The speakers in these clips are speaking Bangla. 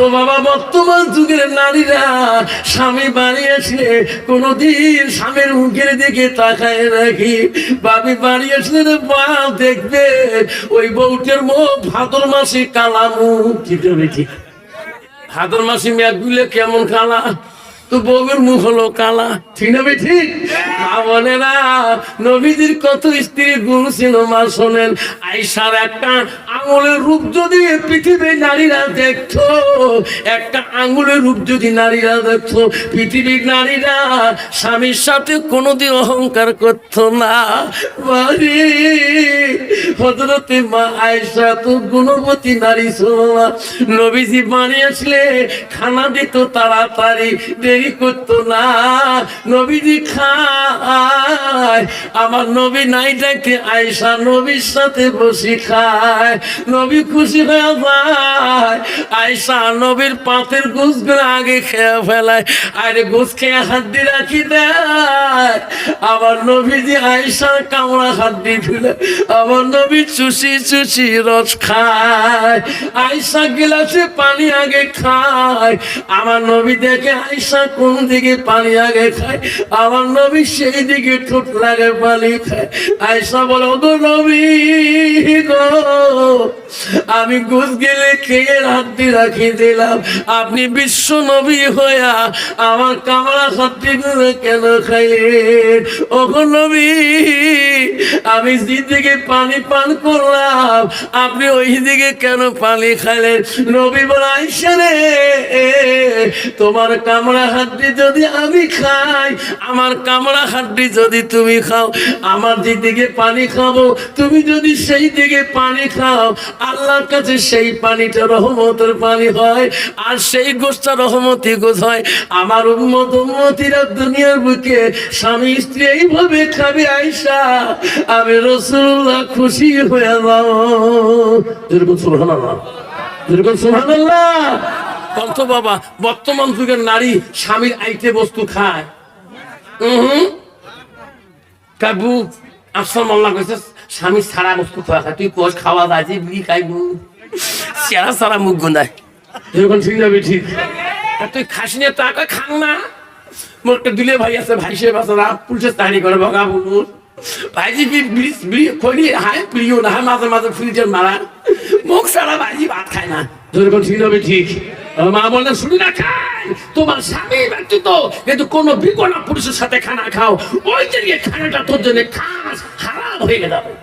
তো বাবা বর্তমান যুগের নারীরা স্বামী বাড়ি আসলে কোনোদিন স্বামীর মুখের দিকে তাকায় রাখি। বাবি বাড়ি আসলে মা দেখবে ওই বউটের মুখ ভাদর মাসে কালা মুখ। ঠিক ভাদর মাসে মেঘগুলো কেমন কালা, তো বউয়ের মুখ হলো কালা। ঠিক না ভাই? ঠিক মা বলে না নবীজির কত স্ত্রীর গুণ ছিল। মা শোনেন, আয়েশার একটা আঙুলের রূপ যদি পৃথিবীর নারীরা দেখতো, একটা আঙুলের রূপ যদি নারীরা দেখতো, পৃথিবীর নারীরা স্বামীর সাথে কোনোদিন অহংকার করতো না। বাড়ি হযরতে মা আয়েশা তো গুণবতী নারী ছিল না। নবীজি বাড়ি আসলে খানা দিত তাড়াতাড়ি, দেরি করতো না। নবীজি খায়, আমার নবী নাই ডাকে আয়েশা নবীর সাথে বসে খায়। নবী খুশি হয়ে যায়। আয়েশা নবীর পাতের গোশগুলো আগে খেয়ে ফেলায়, আরে গোশ খেয়ে হাড্ডি রাখি দেয়। আমার নবীজি আয়েশার কামড়া হাড্ডি ফেলে আমার নবী চুষি চুষি রস খায়। আয়েশা গিলাসে পানি আগে খায়। আমার নবী দেখে আয়েশা কোন দিকে পানি আগে খায়, আমার নবী সেই দিকে ঠোঁট লাগে পানি খায়। আয়েশা বলে, ও গো নবী গো, আমি গোশ গেলে খেয়ে হাড্ডি রাখি দিলাম, আপনি বিশ্ব নবী হইয়া আমার কামড়া হাড্ডি গুলো কেন খাইলেন? ও গো নবী, আমি যেদিকে পানি পান করলাম আপনি ওই দিকে কেন পানি খাইলেন? নবী বলে, আয়েশা রে, তোমার কামড়া হাড্ডি যদি আমি খাই, আমার কামড়া হাড্ডি যদি তুমি খাও, আমার যেদিকে পানি খাবো তুমি যদি সেই দিকে পানি খাও, আল্লাহর কাছে সেই পানিটা রহমতের পানি হয়, আর সেই গোশটা রহমতি গোশ হয়। আমার উম্মতিরা দুনিয়ার বুকে স্বামী স্ত্রী এইভাবে খাবে আয়েশা, আমি রাসূলুল্লাহ খুশি হয়ে যাও। যেরকম সুবহানাল্লাহ, যেরকম সুবহানাল্লাহ। কত বাবা বর্তমান যুগের নারী স্বামীর আইটে বস্তু খায়। কাবু আসল মাল্লা কইছে স্বামী সারা বস্তু খাওয়া খায়, তুই কোষ খাওয়া যায় যে বিড়ি খাইবু চেরা সারা মুখ গন্ধায়। যেরকম ঠিক যাবি ঠিক, তুই খাস নিয়ে টাকা খান না। মোর একটা দুলে ভাই আছে, ভাই সে বাচ্চারা পুলিশের তাড়ি করে বগা বলুন ভাইজি বিড়ি খড়ি হায় প্রিয় না হয়, মাঝে মাঝে ফ্রিজের মারা মুখ সারা ভাইজি ভাত খায় না। যেরকম ঠিক যাবে ঠিক। মা বলে, শুনি না খাই তোমার স্বামী ব্যক্তিত্ব, কিন্তু কোন বিকল্প পুরুষের সাথে খানা খাও, ওই দিকে খানাটা তোর জন্য খাস হারাম হয়ে যাবে।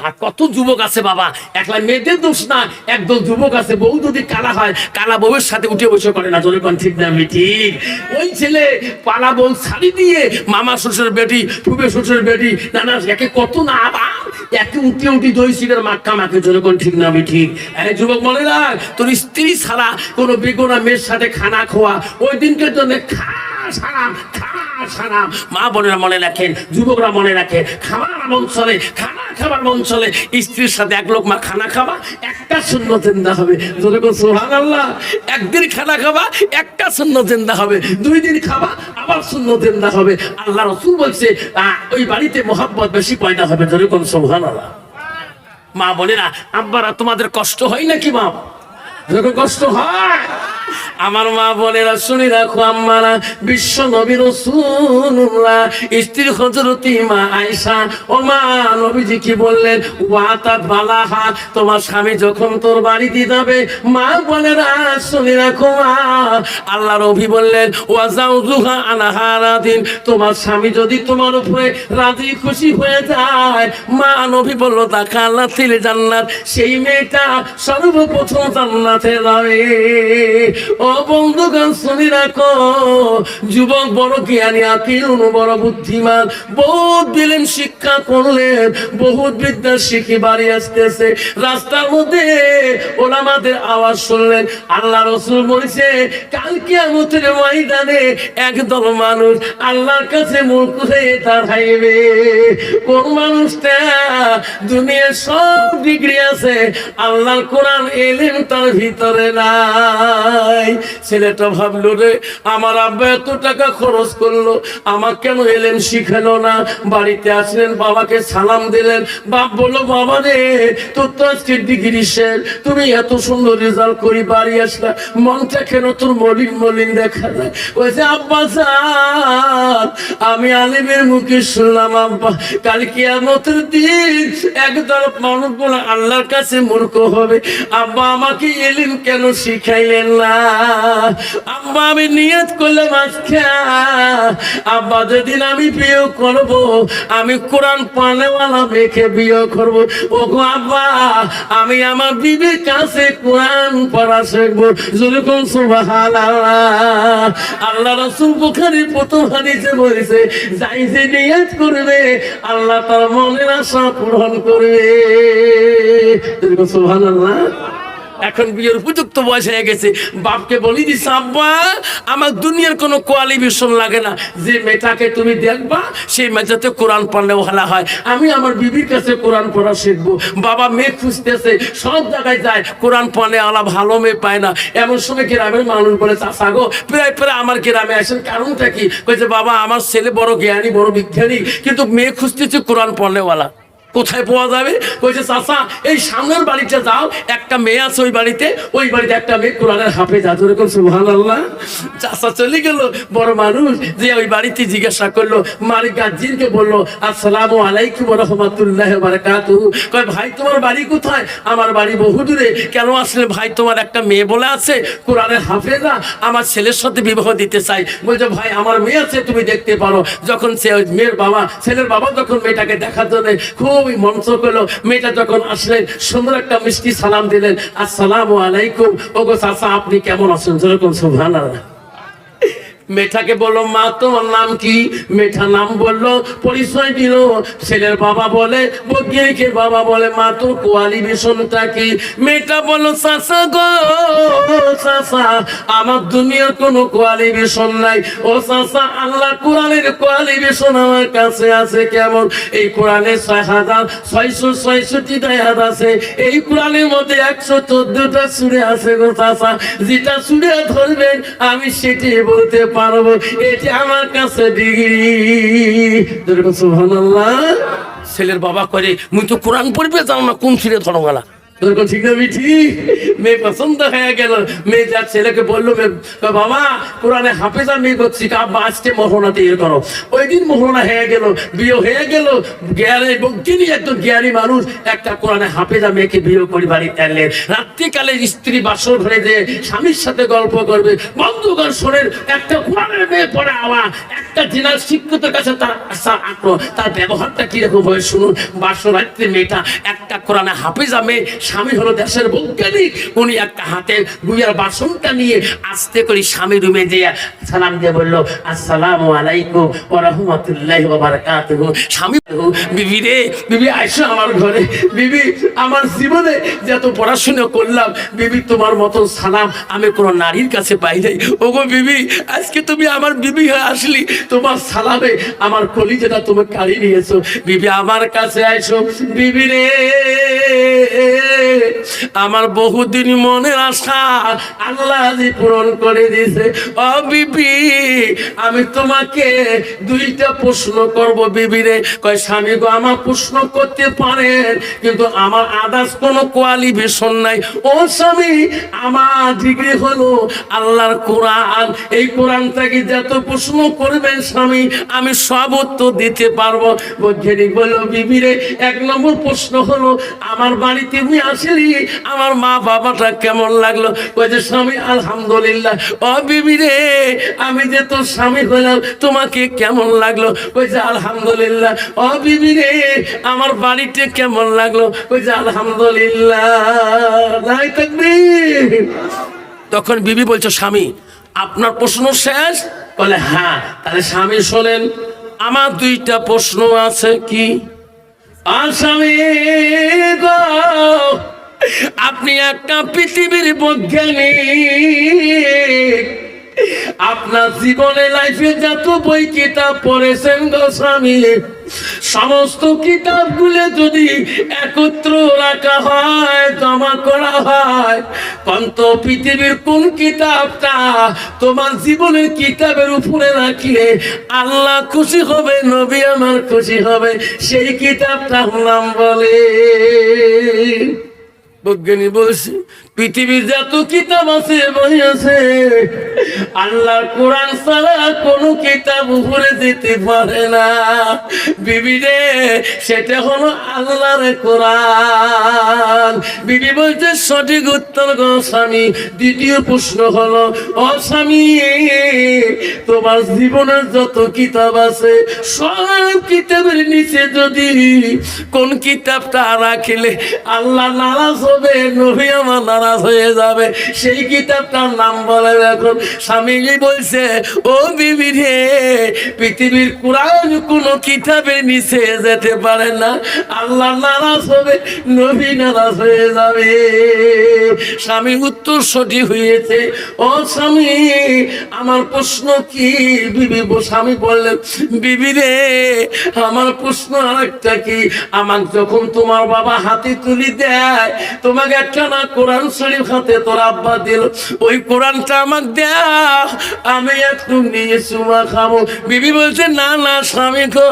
আর কত যুবক আছে বাবা, একলা মেয়েদের দোষ না, একদল যুবক আছে বউ যদি কালা হয় কালা বউয়ের সাথে উঠে বসে করে না। জনগণ ঠিক না ঠিক? ওই ছেলে পালা বউ শাড়ি দিয়ে মামা শ্বশুরের বেটি, ফুফে শ্বশুরের বেটি, নানা একে কত না আবার একে উঠে উঠি দই সিটের মাক্কা মাকে। জনগণ ঠিক না ঠিক? আরে যুবক মনে রাখ, তোর স্ত্রী ছাড়া কোনো বেগোনা মেয়ের সাথে খানা খোয়া ওই দিনকের জন্য খাস হারাম, খাস হারাম। মা বোনেরা মনে রাখেন, যুবকরা মনে রাখে, খাবার মন চলে, খানা খাবার মন চলে, স্ত্রীর সাথে এক লোকমা খানা খাবা, একটা সুন্নত জিন্দা হবে। যেরকম সুবহানাল্লাহ, একদিন খানা খাবা একটা সুন্নত জিন্দা হবে, 2 দিন খাবা আবার সুন্নত জিন্দা হবে। আল্লাহ রাসূল বলছে ওই বাড়িতে মহব্বত বেশি পয়দা হবে। যেরকম সুবহানাল্লাহ। মা বলে না, আব্বারা তোমাদের কষ্ট হয় নাকি? মা যখন কষ্ট হয়, আমার মা বোনেরা শুনি রাখো, আম্মারা বিশ্ব নবী রাসূলুল্লাহ স্ত্রী হযরতি মা আয়েশা, ও মা নবীজি কি বললেন? ওয়াতাত বালাহা, তোমার স্বামী যখন তোর বাড়িতে যাবে, মা বোনেরা শুনি রাখো, মা আল্লাহ নবী বললেন ওয়াজাউজুহা আনহা রাদিন, তোমার স্বামী যদি তোমার উপরে রাজি খুশি হয়ে যায়, মা নবী বলল দাখালাতিল জান্নাত, সেই মেয়েটা সর্বপ্রথম জান্নাতে যাবে। ও বন্ধুগণ শুনি রাখো, যুবক বড় জ্ঞানী আকিল, বড় বুদ্ধিমান, বহুত দিলেন শিক্ষা করলেন, বহুত বিদ্যা শিখে বাড়ি আসতেছে, রাস্তার মধ্যে ওলামাদের আওয়াজ শুনলেন। আল্লাহ রাসূল বলেছে কাল কিয়ামতের ময়দানে একদল মানুষ আল্লাহর কাছে মুখ হয়ে দাঁড়াইবে। কোন মানুষটা? দুনিয়ার সব ডিগ্রি আছে, আল্লাহর কোরআন এলেম তার ভিতরে না। নাই। ছেলেটা ভাবলো রে আমার আব্বা এত টাকা খরচ করলো, আমার কেন এলেম শিখালো না। বাড়িতে আসলেন, বাবাকে সালাম দিলেন। বাপ বললো বাবা রে তোর তো আজকে ডিগ্রি শেষ, তুমি এত সুন্দর রেজাল্ট করি বাড়ি আসলা, মনটা কেন তোর মলিন মলিন দেখা যায়। বলছে আব্বা স্যার আমি আলিমের মুখে শুনলাম আব্বা কাল কিয়ামতের দিন একদল মানুষ বলে আল্লাহর কাছে মূর্খ হবে। আব্বা আমাকে এলিম কেন শিখাইলেন না? আব্বা আমি নিয়ত করলাম আজকে আব্বা যেদিন আমি বিয়ে করব আমি কোরআন পানেওয়ালা মেয়েকে বিয়ে করব। ওগো আব্বা আমি আমার বিবির কাছে কোরআন পড়া শিখবো। যেরকম সুবহানাল্লাহ। আল্লাহ রাসূল বুখারীর প্রথম হাদিসে বলেছে যাই যে নিয়ত করবে আল্লাহ তার মনের আশা পূরণ করবে। যেরকম সুবহানাল্লাহ। এখন বিয়ের উপযুক্ত বয়স হয়ে গেছে, বাপকে বলি দিস আব্বা আমার দুনিয়ার কোনো কোয়ালিফিকেশন লাগে না, যে মেয়েটাকে তুমি দেখবা সেই মেয়েটাতে কোরআন পড়লে ভালো হয়, আমি আমার বিবির কাছে কোরআন পড়া শিখবো। বাবা মেয়ে খুঁজতেছে, সব জায়গায় যায়, কোরআন পড়লে আলা ভালো মেয়ে পায় না। এমন সময় গ্রামের মানুষ বলে চাচা গো প্রায় প্রায় আমার গ্রামে আসেন, কারণটা কি? কইছে বাবা আমার ছেলে বড় জ্ঞানী বড় বিজ্ঞানী, কিন্তু মেয়ে খুঁজতেছে কোরআন পড়লেওয়ালা, কোথায় পাওয়া যাবে? কইছে চাচা এই সামনের বাড়িতে যাও, একটা মেয়ে আছে ওই বাড়িতে একটা মেয়ে কোরআনের হাফেজ আছে। এরকম সুবহানাল্লাহ। চাচা চলে গেল, বড় মানুষ যে ওই বাড়িতে জিজ্ঞাসা করলো, মালিক গাজ্জিনকে বললো আসসালামু আলাইকুম ওয়া রাহমাতুল্লাহি ওয়া বারাকাতুহু। কয় ভাই তোমার বাড়ি কোথায়? আমার বাড়ি বহুদূরে। কেন আসলে? ভাই তোমার একটা মেয়ে বলে আছে কোরআনের হাফেজা, আমার ছেলের সাথে বিবাহ দিতে চাই। বলছে ভাই আমার মেয়ে আছে তুমি দেখতে পারো। যখন সে মেয়ের বাবা ছেলের বাবা যখন মেয়েটাকে দেখার জন্য খুব মঞ্চ করলো, মেয়েটা যখন আসলেন সুন্দর একটা মিষ্টি সালাম দিলেন, আসসালামু আলাইকুম। ওগো চাচা আপনি কেমন আছেন? যেরকম সুবহানাল্লাহ। মেয়েটাকে বললো মা তোমার নাম কি? মেয়েটা নাম বললো, পরিচয় দিল। ছেলের বাবা বলে বৈজ্ঞানিকের বাবা বলে মা তোর কোয়ালিফিকেশনটা কি? মেয়েটা বললো চাচা গো চাচা আমার দুনিয়ার কোনো কোয়ালিফিকেশন নাই। ও চাচা আল্লাহ কোরআনের কোয়ালিফিকেশন আমার কাছে আছে। কেমন? এই কোরআনে 6666 আয়াত আছে, এই কোরআনের মধ্যে 114টা সূরা আছে গো চাচা, যেটা সূরা ধরবেন আমি সেটাই বলতে পারবো, এটা আমার কাছে ডিগ্রি। সুবহানাল্লাহ। ছেলের বাবা করে মুই তো কোরআন পড়বে জানো না, কোন ছিঁড়ে ধরো গেলা। ঠিক না ঠিক? মেয়ে পছন্দ হয়ে গেল। মেয়ে যার ছেলেকে বললো বাবা কোরআনে হাফেজা মেয়ে করছি, আব্বা আজকে মহরণা দিয়ে করো। ওই দিন মহরণা হয়ে গেল, বিয়ে হয়ে গেল। জ্ঞানী তিনি একজন জ্ঞানী মানুষ একটা কোরআনে হাফেজা মেয়েকে বিয়ে করে বাড়িতে আনলেন। রাত্রিকালে স্ত্রী বাসর ঘরে যে স্বামীর সাথে গল্প করবে, বন্ধুগণ শোনেন একটা কোরআনের মেয়ে পড়ে আওয়া একটা জেনার শিক্ষকের কাছে তার আশা আগ্রহ, তার ব্যবহারটা কিরকম হয় শুনুন। বাসর রাত্রে মেয়েটা একটা কোরআনে হাফেজা মেয়ে, স্বামী হলো দেশের বৈজ্ঞানিক, উনি একটা হাতে গুইয়ার বাসনটা নিয়ে আস্তে করে স্বামী রুমে যেয়ে সালাম দিয়ে বললো আসসালামু আলাইকুম ওয়া রাহমাতুল্লাহি ওয়া বারাকাতুহু। স্বামী বিবি রে বিবি আইসো আমার ঘরে। বিবি আমার জীবনে যত পড়াশোনা করলাম বিবি তোমার মতো সালাম আমি কোনো নারীর কাছে পাই নাই। ওগো বিবি আজকে তুমি আমার বিবি হয়ে আসলি, তোমার সালামে আমার কলিজাটা তুমি কাড়ি নিয়েছো। বিবি আমার কাছে আইসো। বিবি রে আমার বহুদিন মনের আশা আল্লাহ পূরণ করে দিয়েছে। ও বিবি আমি তোমাকে দুইটা প্রশ্ন করব। বিবি রে কয় স্বামী গো আমার প্রশ্ন করতে পারেন, কিন্তু আমার আদার্স কোনো কোয়ালিফিকেশন নাই। ও স্বামী আমার ডিগ্রি হলো আল্লাহর কোরআন, এই কোরআন থেকে যত প্রশ্ন করবেন স্বামী আমি সব উত্তর দিতে পারবো। বৈজ্ঞানিক বলল বিবি রে 1 নম্বর প্রশ্ন হলো আমার বাড়িতে তুমি আসলি আমার মা বাবাটা কেমন লাগলো? কইছে স্বামী আলহামদুলিল্লাহ। ও বিবি রে আমি যে তোর স্বামী হলাম তোমাকে কেমন লাগলো? কইছে আলহামদুলিল্লাহ। ও বিবি রে আমার বাড়িতে কেমন লাগলো? কইছে আলহামদুলিল্লাহ। নাই তাকবীর। তখন বিবি বলছে স্বামী আপনার প্রশ্ন শেষ? বলে হ্যাঁ। তাহলে স্বামী শোনেন আমার 2টা প্রশ্ন আছে। কি? স্বামী গো আপনি একটা পৃথিবীর বৈজ্ঞানিক, আপনার জীবনে লাইফে যত বই কিতাব পড়েছেন গো স্বামী সমস্ত কিতাবগুলো যদি একত্র রাখা হয়, জমা করা হয়, কন্ত পৃথিবীর কোন কিতাবটা তোমার জীবনের কিতাবের উপরে রাখলে আল্লাহ খুশি হবে, নবী আমার খুশি হবে, সেই কিতাবটার নাম বলে। বিজ্ঞানী বলছে পৃথিবীর যত কিতাব আছে, বই আছে, আল্লাহর কোরআন ছাড়া কোনো কিতাব উপরে যেতে পারে না। বিবি রে, সেটা হলো আল্লাহর কোরআন। বিবি বলছে সঠিক উত্তর গো স্বামী। দ্বিতীয় প্রশ্ন হলো, ও স্বামী, তোমার জীবনের যত কিতাব আছে সব কিতাবের নিচে যদি কোন কিতাবটা রাখিলে আল্লাহ নারাজ হবে, নবী আমার নারাজ হয়ে যাবে, সেই কিতাবটার নাম বলে। এখন স্বামী বলছে, ও বিবি রে, পৃথিবীর কোরআন কোন কিতাবের নিচে যেতে পারে না, আল্লাহ নারাজ হবে, নবী নারাজ হয়ে যাবে। স্বামী উত্তর সঠিক হয়েছে। ও স্বামী, আমার প্রশ্ন কি? বিবি স্বামী বললেন, বিবি রে, আমার প্রশ্ন আরেকটা কি, আমাকে যখন তোমার বাবা হাতে তুলি দেয়, তোমাকে একটা না কোরআন শরীফ হাতে তোর আব্বা দিল, ওই কোরআনটা আমাকে দেয়া, আমি একটু নিয়ে চুমা খাবো। বিবি বলছে, না না স্বামী গো,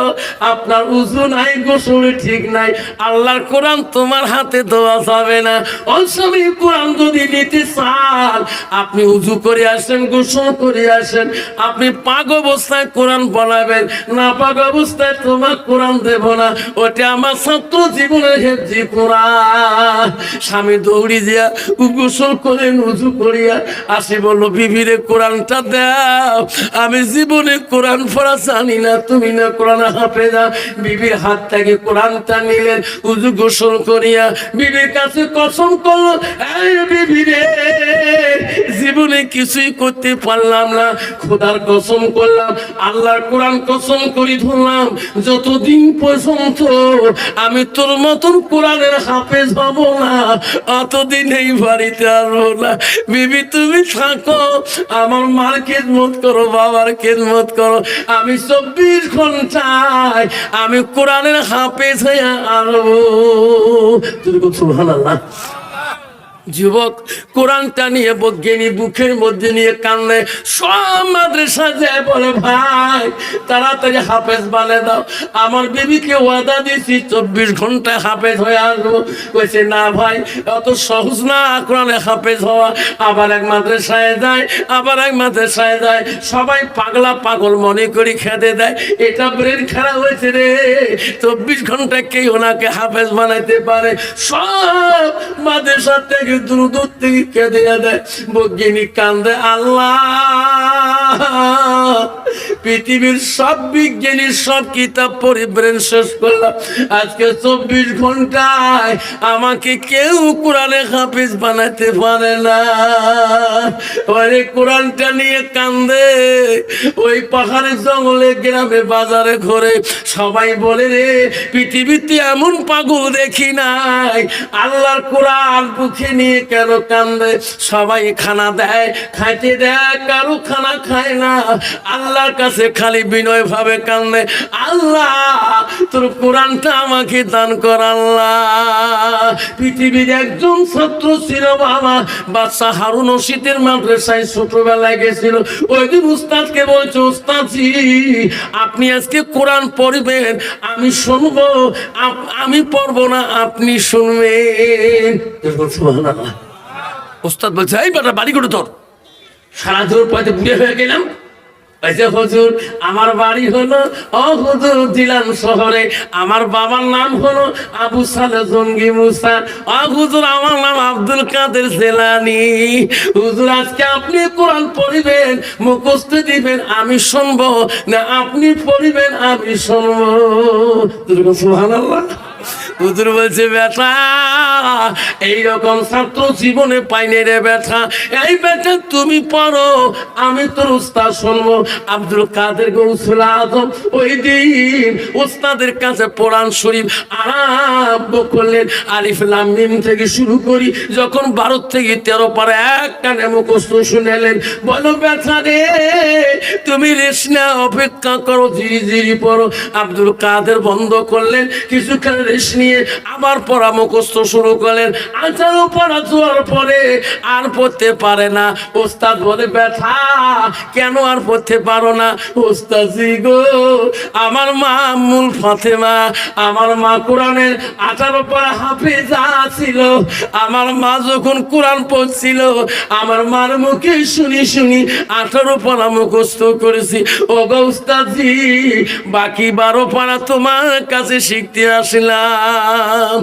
আপনার উজু নাই, গোসল ঠিক নাই, আল্লাহর কোরআন তোমার হাতে দেওয়া যাবে না। ও স্বামী, কোরআন যদি নিতে চান আপনি উজু করে আসেন, গোসল করে আসেন, আপনি পাক অবস্থায় কোরআন বলাবেন, না পাক অবস্থায় তোমার কোরআন দেব না, ওটা আমার ছাত্র জীবনের হেফজি কোরআন। স্বামী দৌড়ি দিয়া গোসল করে উজু করিয়া আসি, বললো, বিবিরে কোরআনটা দাও, আমি জীবনে কোরআন পড়া জানি না, তুমি না কোরআন হাফেজা। বিবির হাত থেকে কোরআনটা নিলেন, উজু গোসল করিয়া বিবির কাছে কসম করলো, এই বিবি রে, জীবনে কিছুই করতে পারলাম না, খোদার কসম করলাম, আল্লাহর কোরআন কসম করি ধরলাম, যতদিন পর্যন্ত আমি তোর মতন কোরআনের হাফেজ হব না, অতদিন এই বাড়িতে আসবো না। বিবি তুমি থাকো, আমার মার খেদমত করো, বাবার খেদমত করো, আমি 24 ঘন্টায় আমি কোরআনের হাফেজ হয়ে আসবো। সুবহানাল্লাহ। যুবক কোরআনটা নিয়ে বজ্ঞানী বুকের মধ্যে নিয়ে কান্দে, সব মাদ্রাসা যায় বলে, ভাই তাড়াতাড়ি হাফেজ বানিয়ে দাও, আমার বিবিকে ওয়াদা দিয়েছি 24 ঘন্টায় হাফেজ হয়ে আসবো। কইছে, না ভাই, অত সহজ না কোরআনে হাফেজ হওয়া। আবার এক মাদ্রাসায় যায়, আবার এক মাদ্রাসায় যায়, সবাই পাগলা পাগল মনে করি খেতে দেয়, এটা ব্রেন খারাপ হয়েছে রে, 24 ঘন্টায় কে ওনাকে হাফেজ বানাইতে পারে। সব মাদ্রাসা থেকে দূর থেকে কেঁদে দেয়, বৈজ্ঞানিক কান্দে, আল্লাহ, পৃথিবীর সব বিজ্ঞানীর সব কিতাব পড়ে ব্রেন শেষ করলাম, আজকে 24 ঘন্টায় আমাকে কেউ কোরআনে হাফিজ বানাতে পারে না। ওরে কোরআনটা নিয়ে কান্দে, ওই পাহাড়ের জঙ্গলে গ্রামে বাজারে ঘরে সবাই বলে, রে পৃথিবীতে এমন পাগল দেখি নাই, আল্লাহর কোরআন বুকে নিয়ে কেন কান্দে? সবাই খানা দেয়, খাইতে দেয়, কারো খানা খায় না, আল্লাহর কাছে খালি বিনয় ভাবে কান্দে, আল্লাহ তোর কোরআনটা আমাকে দান কর আল্লাহ। পৃথিবীর একজন ছাত্র ছিল বাবা, বাচ্চা হারুন রশিদের মাদ্রাসায় ছোটবেলায় গেছিল। ওই দিন উস্তাদকে বলছে, উস্তাদজি আপনি আজকে কোরআন পড়বেন, আমি শুনবো, আমি পড়বো না, আপনি শুনবেন। উস্তাদ বলছে, এই বেটা বাড়ি করে তোর, সারা দূর পথে বুড়ে হয়ে গেলাম। হুজুর আমার বাড়ি হলো হুজুর জিলান শহরে, আমার বাবার নাম হলো আবু সালে জঙ্গি মুসা। হুজুর আমার নাম আব্দুল কাদের জেলানি। হুজুর আজকে আপনি কোরআন পড়িবেন, মুখস্থ দিবেন, আমি শুনবো না, আপনি পড়িবেন, আমি শুনবো। সুবহানাল্লাহ। হুজুর বলছে বেটা এইরকম ছাত্র জীবনে পাইনি রে বেটা, এই বেটা তুমি পড়ো আমি তোর উস্তাদ শুনবো। আব্দুল কাদের গৌসুল আজম ওই দিন উস্তাদের কাছে কোরআন শরীফ আরম্ভ করলেন, আলিফ লাম মিম থেকে শুরু করি যখন 12 থেকে 13 পারা এক কানে মুখস্থ শুনেলেন। বলো বেটা রে তুমি রেশ না, অপেক্ষা করো, ধীরে ধীরে পড়ো। আব্দুল কাদের বন্ধ করলেন, কিছুক্ষণ রেশ নিয়ে আবার পড়া মুখস্থ শুরু করলেন। 18 পড়া যাওয়ার পরে আর পড়তে পারে না। ওস্তাদ বলে বেটা কেন আর পড়তে পারো না? ওস্তাদজি গো আমার মা মূল ফাতেমা, আমার মা কোরআনের 18 পারা হাফেজা ছিল। আমার মা যখন কোরআন পড়ছিল আমার মার মুখে শুনি শুনি 18 পারা মুখস্থ করেছি। ও গো ওস্তাদজি বাকি 12 পারা তোমার কাছে শিখতে আসলাম।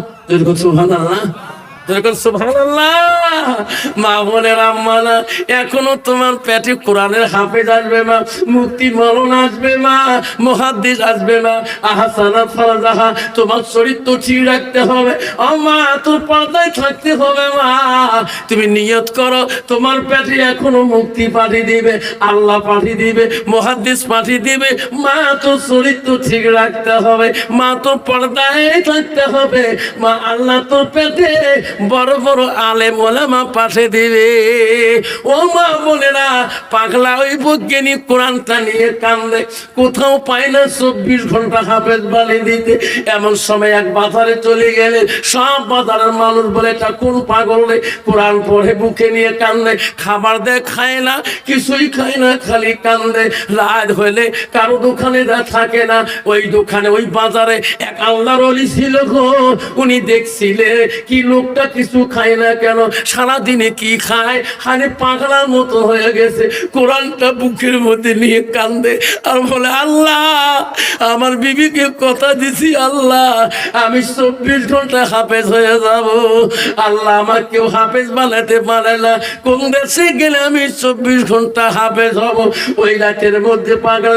সুবহানাল্লাহ, সুবহানাল্লাহ। মা বোনের আম্মানা এখনো তোমার পেটে কোরআনের হাফেজ আসবে মা, মুক্তি মরণ আসবে মা, মুহাদ্দিস আসবে মা, আহসানা ফারজাহা তোমার চরিত্র ঠিক রাখতে হবে। ও মা তোর পর্দায় থাকতে হবে মা। তুমি নিয়ত করো তোমার পেটে এখনো মুক্তি পাঠিয়ে দিবে, আল্লাহ পাঠিয়ে দিবে, মুহাদ্দিস পাঠিয়ে দিবে। মা তোর চরিত্র ঠিক রাখতে হবে, মা তোর পর্দায় থাকতে হবে, মা আল্লাহ তোর পেটে বড় বড় আলেম ওলামা পাঠিয়ে দিবে। ও মা বোনেরা পাগলা ওই বৈজ্ঞানী কোরআনটা নিয়ে কান্দে, কোথাও পায় না 24 ঘন্টা হাফেজ বানিয়ে দিতে। এমন সময় এক বাজারে চলে গেলে সব বাজারের মানুষ বলে এটা কোন পাগল রে কোরআন পড়ে বুকে নিয়ে কান্দে, খাবার দেয় খায় না, কিছুই খায় না, খালি কান্দে। রাত হইলে কারো দোকানে থাকে না, ওই দোকানে ওই বাজারে এক আল্লাহর ওলি ছিল গো। উনি দেখছিলে কি লোকটা কিছু খায় না কেন, সারাদিনে কি খায়, হানে পাগলার মতো হয়ে গেছে। কোরআনটা বুকের মধ্যে নিয়ে কান্দে আর বলে আল্লাহ আমার বিবিকে কথা দিছি আল্লাহ আমি 24 ঘন্টা হাফেজ হয়ে যাব। আল্লাহ আমার কেউ হাফেজ বানাতে পারে না, কোন দেশে গেলে আমি 24 ঘন্টা হাফেজ হব। ওই রাতের মধ্যে পাগলা